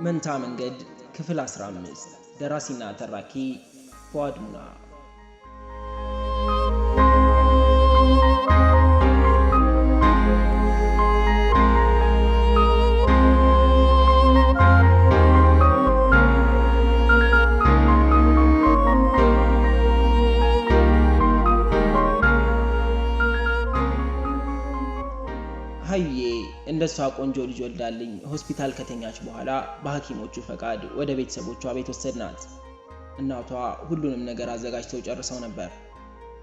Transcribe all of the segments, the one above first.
መንታ መንገድ ክፍል 15 ደራሲና ተራኪ ፉአድ ሙና። ሀዩዬ እንደሷ ቆንጆ ልጅ ወልዳልኝ ሆስፒታል ከተኛች በኋላ በሐኪሞቹ ፈቃድ ወደ ቤተሰቦቿ ቤት ወሰድናት። እናቷ ሁሉንም ነገር አዘጋጅተው ጨርሰው ነበር።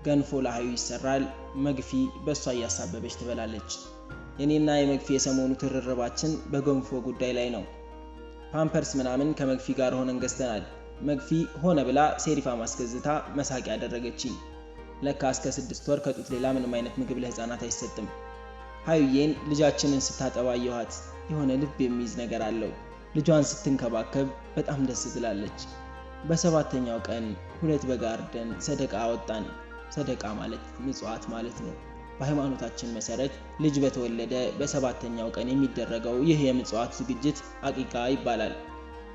ገንፎ ለሀዩ ይሰራል፣ መግፊ በሷ እያሳበበች ትበላለች። የኔና የመግፊ የሰሞኑ ትርርባችን በገንፎ ጉዳይ ላይ ነው። ፓምፐርስ ምናምን ከመግፊ ጋር ሆነን ገዝተናል። መግፊ ሆነ ብላ ሴሪፋ ማስገዝታ መሳቂያ ያደረገችኝ። ለካ እስከ 6 ወር ከጡት ሌላ ምንም አይነት ምግብ ለህፃናት አይሰጥም። ሀዩዬን ልጃችንን ስታጠባየኋት የሆነ ልብ የሚይዝ ነገር አለው። ልጇን ስትንከባከብ በጣም ደስ ትላለች። በሰባተኛው ቀን 2 በግ አርደን ሰደቃ አወጣን። ሰደቃ ማለት ምጽዋት ማለት ነው። በሃይማኖታችን መሰረት ልጅ በተወለደ በሰባተኛው ቀን የሚደረገው ይህ የምጽዋት ዝግጅት አቂቃ ይባላል።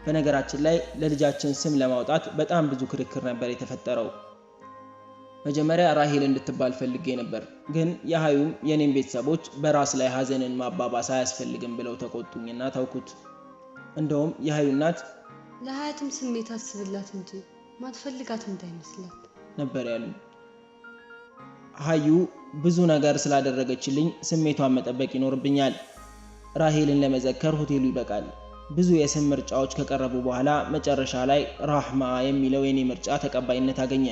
በነገራችን ላይ ለልጃችን ስም ለማውጣት በጣም ብዙ ክርክር ነበር የተፈጠረው። መጀመሪያ ራሄል እንድትባል ፈልጌ ነበር፣ ግን የሀዩም የኔም ቤተሰቦች በራስ ላይ ሀዘንን ማባባስ አያስፈልግም ብለው ተቆጡኝና ተውኩት። እንደውም የሀዩ እናት ለሀያትም ስሜት አስብላት እንጂ ማትፈልጋት እንዳይመስላት ነበር ያሉ። ሀዩ ብዙ ነገር ስላደረገችልኝ ስሜቷን መጠበቅ ይኖርብኛል። ራሄልን ለመዘከር ሆቴሉ ይበቃል። ብዙ የስም ምርጫዎች ከቀረቡ በኋላ መጨረሻ ላይ ራህማ የሚለው የኔ ምርጫ ተቀባይነት አገኘ።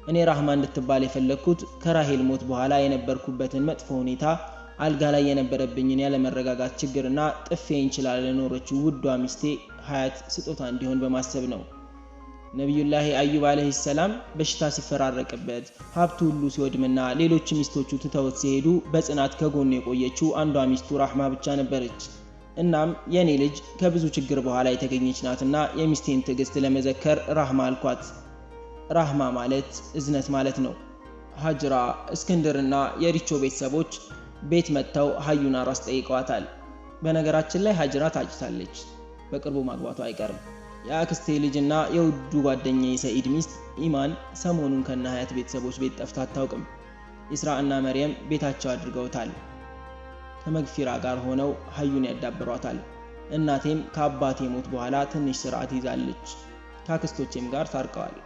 እኔ ራህማ እንድትባል የፈለኩት ከራሄል ሞት በኋላ የነበርኩበትን መጥፎ ሁኔታ፣ አልጋ ላይ የነበረብኝን ያለመረጋጋት ችግርና ጥፌን ችላ ለኖረችው ውዷ ሚስቴ ሀያት ስጦታ እንዲሆን በማሰብ ነው። ነብዩላህ አዩብ አለይሂ ሰላም በሽታ ሲፈራረቅበት ሀብቱ ሁሉ ሲወድምና ሌሎች ሚስቶቹ ትተውት ሲሄዱ በጽናት ከጎኑ የቆየችው አንዷ ሚስቱ ራህማ ብቻ ነበረች። እናም የኔ ልጅ ከብዙ ችግር በኋላ የተገኘች ናትና የሚስቴን ትዕግስት ለመዘከር ራህማ አልኳት። ራህማ ማለት እዝነት ማለት ነው። ሀጅራ፣ እስክንድርና የሪቾ ቤተሰቦች ቤት መጥተው ሀዩን አራስ ጠይቀዋታል። በነገራችን ላይ ሀጅራ ታጭታለች፣ በቅርቡ ማግባቷ አይቀርም። የአክስቴ ልጅና የውዱ ጓደኛዬ ሰኢድ ሚስት ኢማን ሰሞኑን ከነ ሀያት ቤተሰቦች ቤት ጠፍታ አታውቅም። ኢስራእና መርየም ቤታቸው አድርገውታል። ከመግፊራ ጋር ሆነው ሀዩን ያዳብሯታል። እናቴም ከአባቴ ሞት በኋላ ትንሽ ስርዓት ይዛለች። ከአክስቶቼም ጋር ታርቀዋል።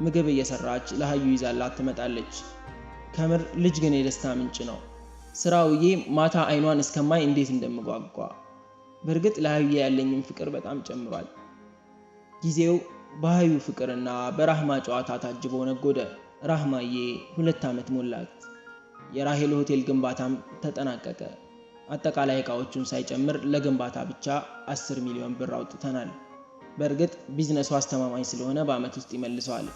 ምግብ እየሰራች ለሀዩ ይዛላት ትመጣለች። ከምር ልጅ ግን የደስታ ምንጭ ነው። ስራውዬ ማታ አይኗን እስከማይ እንዴት እንደምጓጓ። በእርግጥ ለሀዩ ያለኝም ፍቅር በጣም ጨምሯል። ጊዜው በሀዩ ፍቅርና በራህማ ጨዋታ ታጅቦ ነጎደ። ራህማዬ 2 ዓመት ሞላት። የራሄል ሆቴል ግንባታም ተጠናቀቀ። አጠቃላይ ዕቃዎቹን ሳይጨምር ለግንባታ ብቻ 10 ሚሊዮን ብር አውጥተናል። በእርግጥ ቢዝነሱ አስተማማኝ ስለሆነ በአመት ውስጥ ይመልሰዋል።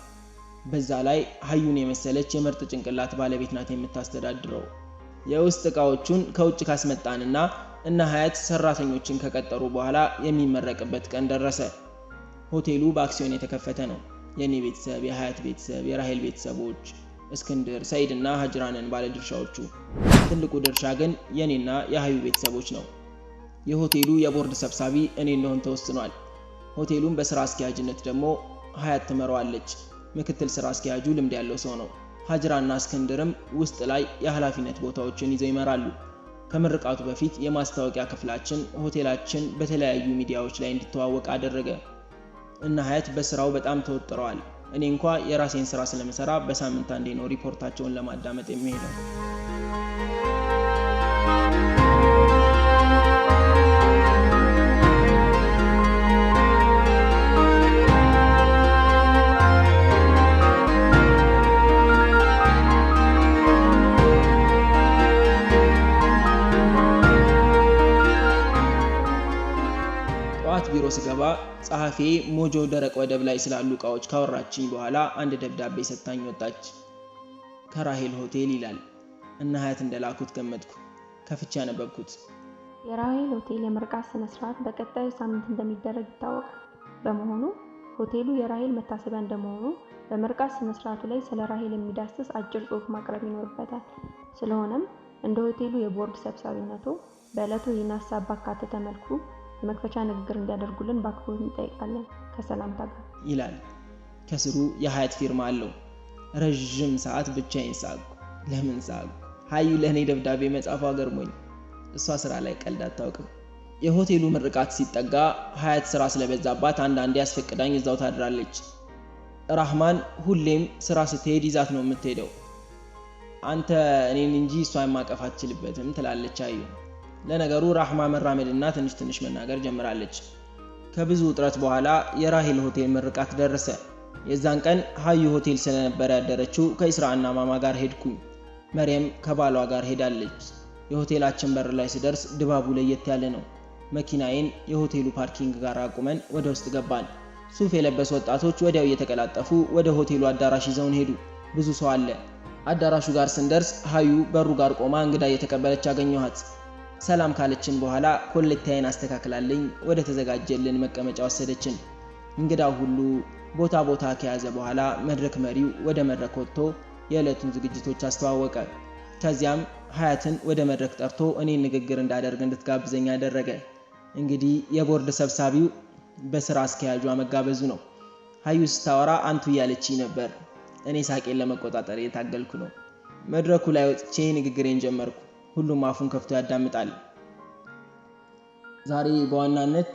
በዛ ላይ ሀዩን የመሰለች የምርጥ ጭንቅላት ባለቤት ናት የምታስተዳድረው። የውስጥ ዕቃዎቹን ከውጭ ካስመጣንና እና ሀያት ሰራተኞችን ከቀጠሩ በኋላ የሚመረቅበት ቀን ደረሰ። ሆቴሉ በአክሲዮን የተከፈተ ነው። የኔ ቤተሰብ፣ የሀያት ቤተሰብ፣ የራሄል ቤተሰቦች፣ እስክንድር፣ ሰኢድና ሀጅራንን ባለድርሻዎቹ። ትልቁ ድርሻ ግን የኔና የሀዩ ቤተሰቦች ነው። የሆቴሉ የቦርድ ሰብሳቢ እኔ እንደሆን ተወስኗል። ሆቴሉን በስራ አስኪያጅነት ደግሞ ሀያት ትመራዋለች። ምክትል ስራ አስኪያጁ ልምድ ያለው ሰው ነው። ሀጅራና እስክንድርም ውስጥ ላይ የኃላፊነት ቦታዎችን ይዘው ይመራሉ። ከምርቃቱ በፊት የማስታወቂያ ክፍላችን ሆቴላችን በተለያዩ ሚዲያዎች ላይ እንዲተዋወቅ አደረገ እና ሀያት በስራው በጣም ተወጥረዋል። እኔ እንኳን የራሴን ስራ ስለምሰራ በሳምንት አንዴ ነው ሪፖርታቸውን ለማዳመጥ የሚሄደው። ቢሮ ስገባ ጸሐፊ ሞጆ ደረቅ ወደብ ላይ ስላሉ እቃዎች ካወራችኝ በኋላ አንድ ደብዳቤ ሰጥታኝ ወጣች። ከራሄል ሆቴል ይላል እና ሀያት እንደላኩት ገመትኩ። ከፍቼ ያነበብኩት የራሄል ሆቴል የምርቃት ስነ ስርዓት በቀጣዩ ሳምንት እንደሚደረግ ይታወቃል። በመሆኑ ሆቴሉ የራሄል መታሰቢያ እንደመሆኑ በምርቃት ስነ ስርዓቱ ላይ ስለ ራሄል የሚዳስስ አጭር ጽሑፍ ማቅረብ ይኖርበታል። ስለሆነም እንደ ሆቴሉ የቦርድ ሰብሳቢነቱ በዕለቱ ይህን ሀሳብ ባካተተ መልኩ የመክፈቻ ንግግር እንዲያደርጉልን በአክብሮት እንጠይቃለን። ከሰላምታ ጋር ይላል። ከስሩ የሀያት ፊርማ አለው። ረዥም ሰዓት ብቻዬን ሳቅኩ። ለምን ሳቅኩ? ሀዩ ለእኔ ደብዳቤ መጻፏ ገርሞኝ። እሷ ስራ ላይ ቀልድ አታውቅም። የሆቴሉ ምርቃት ሲጠጋ ሀያት ስራ ስለበዛባት አንዳንዴ አስፈቅዳኝ እዛው ታድራለች። ራህማን ሁሌም ስራ ስትሄድ ይዛት ነው የምትሄደው። አንተ እኔን እንጂ እሷን ማቀፍ አትችልበትም ትላለች ሀዩ። ለነገሩ ራህማ መራመድና ትንሽ መናገር ጀምራለች። ከብዙ ውጥረት በኋላ የራሄል ሆቴል ምርቃት ደረሰ። የዛን ቀን ሀዩ ሆቴል ስለነበረ ያደረችው ከኢስራና ማማ ጋር ሄድኩኝ። መርየም ከባሏ ጋር ሄዳለች። የሆቴላችን በር ላይ ስደርስ ድባቡ ለየት ያለ ነው። መኪናዬን የሆቴሉ ፓርኪንግ ጋር አቁመን ወደ ውስጥ ገባን። ሱፍ የለበሱ ወጣቶች ወዲያው እየተቀላጠፉ ወደ ሆቴሉ አዳራሽ ይዘውን ሄዱ። ብዙ ሰው አለ። አዳራሹ ጋር ስንደርስ ሀዩ በሩ ጋር ቆማ እንግዳ እየተቀበለች አገኘኋት። ሰላም ካለችን በኋላ ኮሌታዬን አስተካክላለኝ ወደ ተዘጋጀልን መቀመጫ ወሰደችን። እንግዳው ሁሉ ቦታ ከያዘ በኋላ መድረክ መሪው ወደ መድረክ ወጥቶ የዕለቱን ዝግጅቶች አስተዋወቀ። ከዚያም ሀያትን ወደ መድረክ ጠርቶ እኔን ንግግር እንዳደርግ እንድትጋብዘኝ አደረገ። እንግዲህ የቦርድ ሰብሳቢው በስራ አስኪያጇ መጋበዙ ነው። ሀዩ ስታወራ አንቱ እያለችኝ ነበር። እኔ ሳቄን ለመቆጣጠር የታገልኩ ነው። መድረኩ ላይ ወጥቼ ንግግሬን ጀመርኩ። ሁሉም አፉን ከፍቶ ያዳምጣል። ዛሬ በዋናነት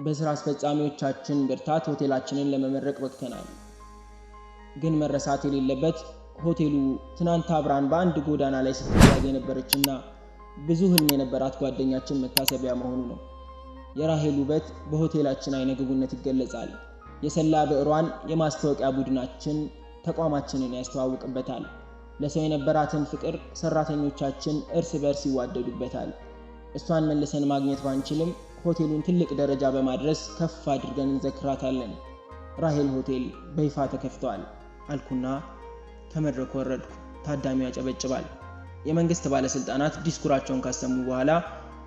በስራ አስፈጻሚዎቻችን ብርታት ሆቴላችንን ለመመረቅ በቅተናል። ግን መረሳት የሌለበት ሆቴሉ ትናንት አብራን በአንድ ጎዳና ላይ ስትጓዝ የነበረችና ብዙ ህልም የነበራት ጓደኛችን መታሰቢያ መሆኑ ነው። የራሄል ውበት በሆቴላችን አይነ ግቡነት ይገለጻል። የሰላ ብዕሯን የማስታወቂያ ቡድናችን ተቋማችንን ያስተዋውቅበታል። ለሰው የነበራትን ፍቅር ሰራተኞቻችን እርስ በርስ ይዋደዱበታል። እሷን መልሰን ማግኘት ባንችልም ሆቴሉን ትልቅ ደረጃ በማድረስ ከፍ አድርገን እንዘክራታለን። ራሄል ሆቴል በይፋ ተከፍቷል አልኩና ከመድረኩ ወረድኩ። ታዳሚው ያጨበጭባል። የመንግስት ባለስልጣናት ዲስኩራቸውን ካሰሙ በኋላ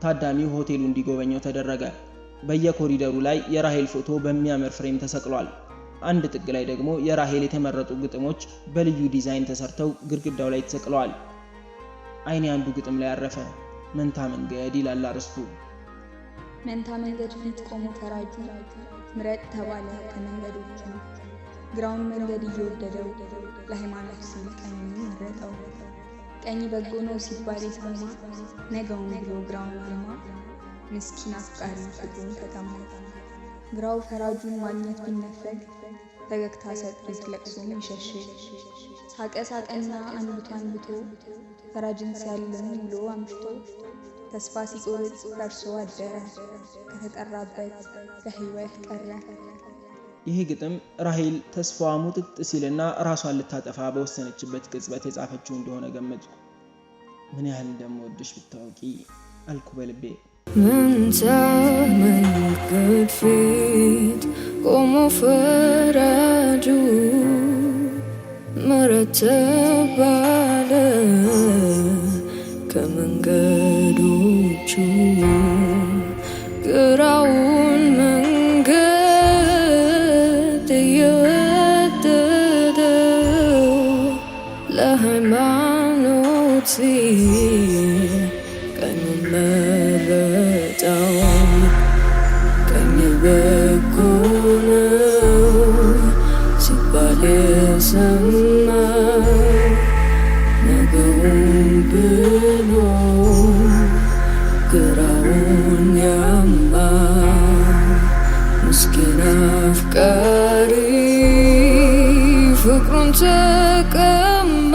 ታዳሚው ሆቴሉ እንዲጎበኘው ተደረገ። በየኮሪደሩ ላይ የራሄል ፎቶ በሚያምር ፍሬም ተሰቅሏል። አንድ ጥግ ላይ ደግሞ የራሄል የተመረጡ ግጥሞች በልዩ ዲዛይን ተሰርተው ግድግዳው ላይ ተሰቅለዋል። አይኔ አንዱ ግጥም ላይ አረፈ። መንታ መንገድ ይላል አርዕስቱ። መንታ መንገድ ፊት ቆሞ ፈራጁ ምረጥ ተባለ ከመንገዶቹ። ግራውን መንገድ እየወደደው ለሃይማኖት ሲል ቀኝ መረጠው። ቀኝ በጎ ነው ሲባል የሰማ ነገውን ብሎ ግራውን አልማ። ምስኪን አፍቃሪ ፍቅሩን ተቀማ። ግራው ፈራጁን ማግኘት ቢነፈግ ፈገግታ ሰጡት ለቅሶም ይሸሽግ። ሳቀና አንብቶ ፈራጅን ሲያልም ውሎ አምሽቶ ተስፋ ሲቆርጥ ፈርሶ አደረ ከተጠራበት በህይወት ቀረ። ይህ ግጥም ራሄል ተስፋዋ ሙጥጥ ሲልና ራሷን ልታጠፋ በወሰነችበት ቅጽበት የጻፈችው እንደሆነ ገመትኩ። ምን ያህል እንደምወድሽ ብታውቂ አልኩ በልቤ። መንታ መንገድ ፊት ቆሞ ፈራጁ ምረጥ ተባለ ከመንገዶቹ። ግራውን መንገድ እየወደደው ለሃይማኖት ሲል ቀኙን መረጠው። ቀኝ በጎ ነው ሲባል የሰማው ነገውን ብሎ ግራውን ያማ። ምስኪን አፍቃሪ ተቀማ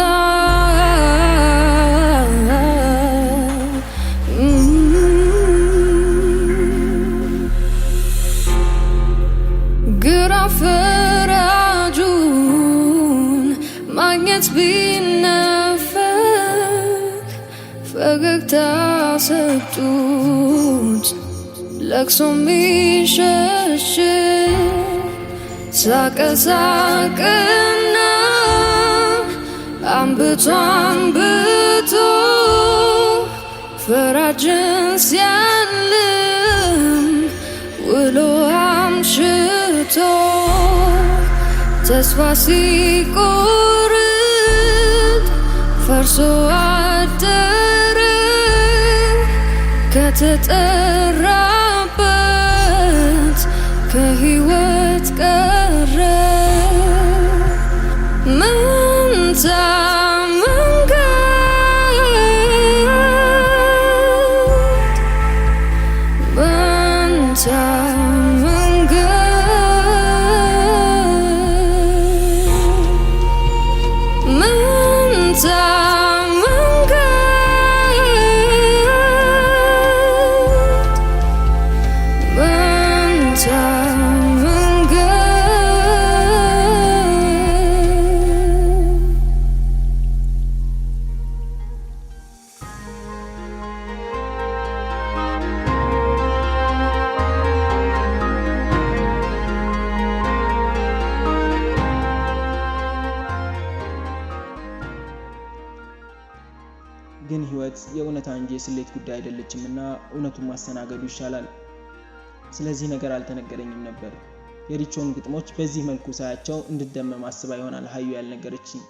ግራ ፈራጁን ማግኘት ቢነፈግ ፈገግታ ሰጡት ለቅሶ ሚሸሽግ ሳቀ ሳቀና አንብቶ አንብቶ ፈራጅን ሲያልም ውሎ አምሽቶ ተስፋ ሲቆርጥ ፈርሶ አደረ ከተጠራበት ከህይወት ቀረ መንታ ግን ህይወት የእውነታ እንጂ የስሌት ጉዳይ አይደለችምና እውነቱን ማስተናገዱ ይሻላል። ስለዚህ ነገር አልተነገረኝም ነበር። የሪቾን ግጥሞች በዚህ መልኩ ሳያቸው እንድደመም አስባ ይሆናል ሀዩ ያልነገረችኝ።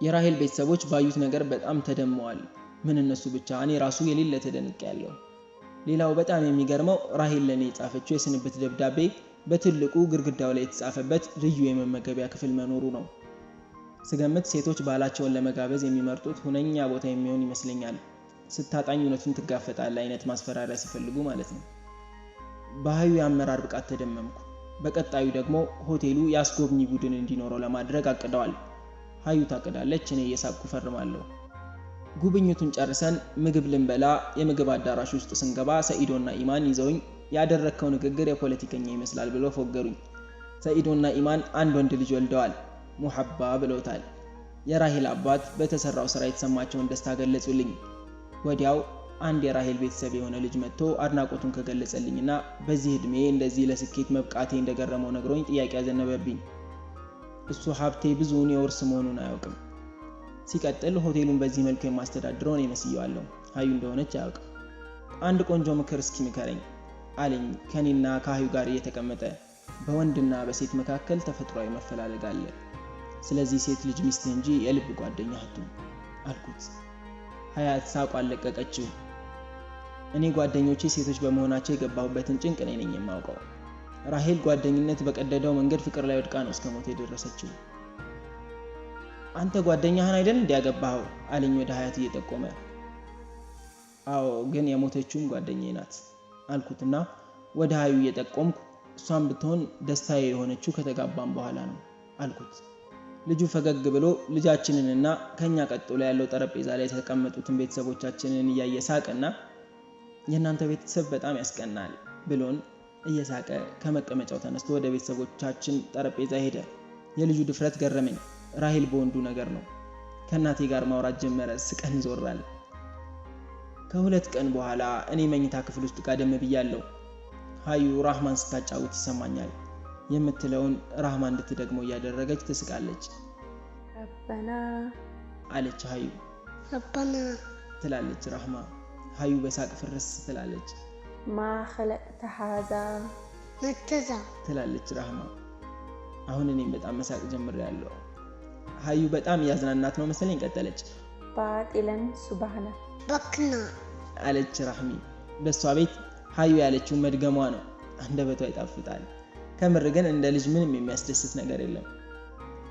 የራሄል ቤተሰቦች ባዩት ነገር በጣም ተደመዋል። ምን እነሱ ብቻ እኔ ራሱ የሌለ ተደንቄያለሁ። ሌላው በጣም የሚገርመው ራሄል ለኔ የጻፈችው የስንብት ደብዳቤ በትልቁ ግድግዳው ላይ የተጻፈበት ልዩ የመመገቢያ ክፍል መኖሩ ነው። ስገምት ሴቶች ባላቸውን ለመጋበዝ የሚመርጡት ሁነኛ ቦታ የሚሆን ይመስለኛል። ስታጣኝ እውነቱን ትጋፈጣለህ አይነት ማስፈራሪያ ሲፈልጉ ማለት ነው። በሀዩ የአመራር ብቃት ተደመምኩ። በቀጣዩ ደግሞ ሆቴሉ ያስጎብኚ ቡድን እንዲኖረው ለማድረግ አቅደዋል። ሀዩ ታቅዳለች፣ እኔ እየሳቅኩ ፈርማለሁ። ጉብኝቱን ጨርሰን ምግብ ልንበላ የምግብ አዳራሽ ውስጥ ስንገባ ሰኢዶና ኢማን ይዘውኝ ያደረከው ንግግር የፖለቲከኛ ይመስላል ብለው ፎገሩኝ። ሰኢዶና ኢማን አንድ ወንድ ልጅ ወልደዋል። ሙሐባ ብለውታል። የራሄል አባት በተሰራው ስራ የተሰማቸውን ደስታ ገለጹልኝ። ወዲያው አንድ የራሄል ቤተሰብ የሆነ ልጅ መጥቶ አድናቆቱን ከገለጸልኝና በዚህ እድሜ እንደዚህ ለስኬት መብቃቴ እንደገረመው ነግሮኝ ጥያቄ ያዘነበብኝ። እሱ ሀብቴ ብዙውን የውርስ መሆኑን አያውቅም። ሲቀጥል ሆቴሉን በዚህ መልኩ የማስተዳድረው እኔ መስየዋለሁ፣ ሀዩ እንደሆነች አያውቅም። አንድ ቆንጆ ምክር እስኪ ምከረኝ አለኝ ከኔና ከሀዩ ጋር እየተቀመጠ። በወንድና በሴት መካከል ተፈጥሯዊ መፈላለግ አለ። ስለዚህ ሴት ልጅ ሚስት እንጂ የልብ ጓደኛ አትሁን አልኩት። ሀያት ሳቋን ለቀቀችው። እኔ ጓደኞቼ ሴቶች በመሆናቸው የገባሁበትን ጭንቅ እኔ ነኝ የማውቀው። ራሄል ጓደኝነት በቀደደው መንገድ ፍቅር ላይ ወድቃ ነው እስከ ሞት የደረሰችው። አንተ ጓደኛህን አይደል እንዲያገባው አለኝ ወደ ሀያት እየጠቆመ። አዎ ግን የሞተችውም ጓደኛዬ ናት አልኩትና ወደ ሀዩ እየጠቆምኩ እሷን ብትሆን ደስታዬ የሆነችው ከተጋባን በኋላ ነው አልኩት። ልጁ ፈገግ ብሎ ልጃችንንና ከኛ ቀጥሎ ያለው ጠረጴዛ ላይ የተቀመጡትን ቤተሰቦቻችንን እያየ ሳቀና የእናንተ ቤተሰብ በጣም ያስቀናል ብሎን እየሳቀ ከመቀመጫው ተነስቶ ወደ ቤተሰቦቻችን ጠረጴዛ ሄደ። የልጁ ድፍረት ገረመኝ። ራሄል በወንዱ ነገር ነው። ከእናቴ ጋር ማውራት ጀመረ። ስቀን ዞራል። ከሁለት ቀን በኋላ እኔ መኝታ ክፍል ውስጥ ጋደም ብያለሁ። ሀዩ ራህማን ስታጫውት ይሰማኛል። የምትለውን ራህማን እንድትደግመው እያደረገች ትስቃለች። ረበና አለች ሀዩ። ረበና ትላለች ራህማ። ሀዩ በሳቅ ፍርስ ትላለች። ማ خلقت هذا መተዛ ትላለች ራህማ። አሁን እኔም በጣም መሳቅ ጀምሬያለሁ። ሀዩ በጣም ያዝናናት ነው መሰለኝ ቀጠለች። ባጢለን ሱብሃነ በክና አለች ራህሚ። በሷ ቤት ሀዩ ያለችው መድገሟ ነው። አንደበቷ ይጣፍጣል። ከምር ግን እንደ ልጅ ምንም የሚያስደስት ነገር የለም።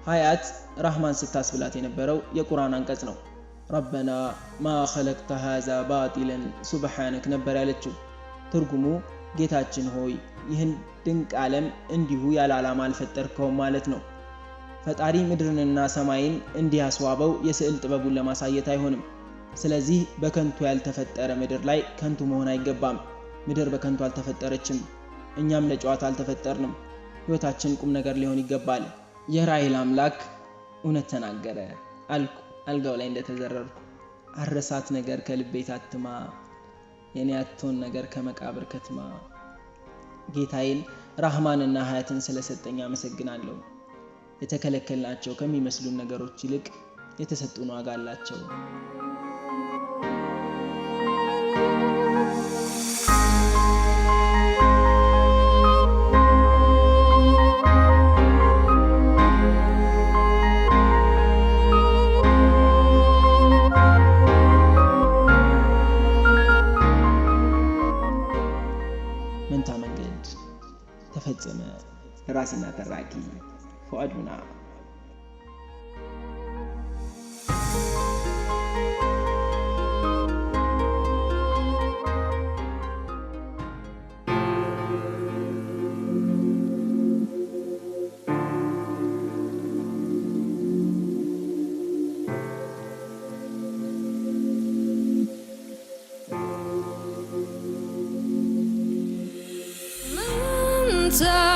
ሀያት ራህማን ስታስብላት የነበረው የቁርአን አንቀጽ ነው። ረበና ማ خلقت هذا باطلا سبحانك ነበር ያለችው። ትርጉሙ ጌታችን ሆይ ይህን ድንቅ ዓለም እንዲሁ ያለ ዓላማ አልፈጠርከውም ማለት ነው። ፈጣሪ ምድርንና ሰማይን እንዲያስዋበው የስዕል ጥበቡን ለማሳየት አይሆንም። ስለዚህ በከንቱ ያልተፈጠረ ምድር ላይ ከንቱ መሆን አይገባም። ምድር በከንቱ አልተፈጠረችም። እኛም ለጨዋታ አልተፈጠርንም። ሕይወታችን ቁም ነገር ሊሆን ይገባል። የራሔል አምላክ እውነት ተናገረ አልኩ አልጋው ላይ እንደተዘረርኩ። አረሳት ነገር ከልቤ ታትማ፣ የኔ አትሆን ነገር ከመቃብር ከትማ። ጌታዬን ራህማንና ሀያትን ስለሰጠኝ አመሰግናለሁ። የተከለከልናቸው ከሚመስሉን ነገሮች ይልቅ የተሰጡን ዋጋ አላቸው። መንታ መንገድ ተፈጸመ። ደራሲና ተራኪ ፉአድ ሙና። Time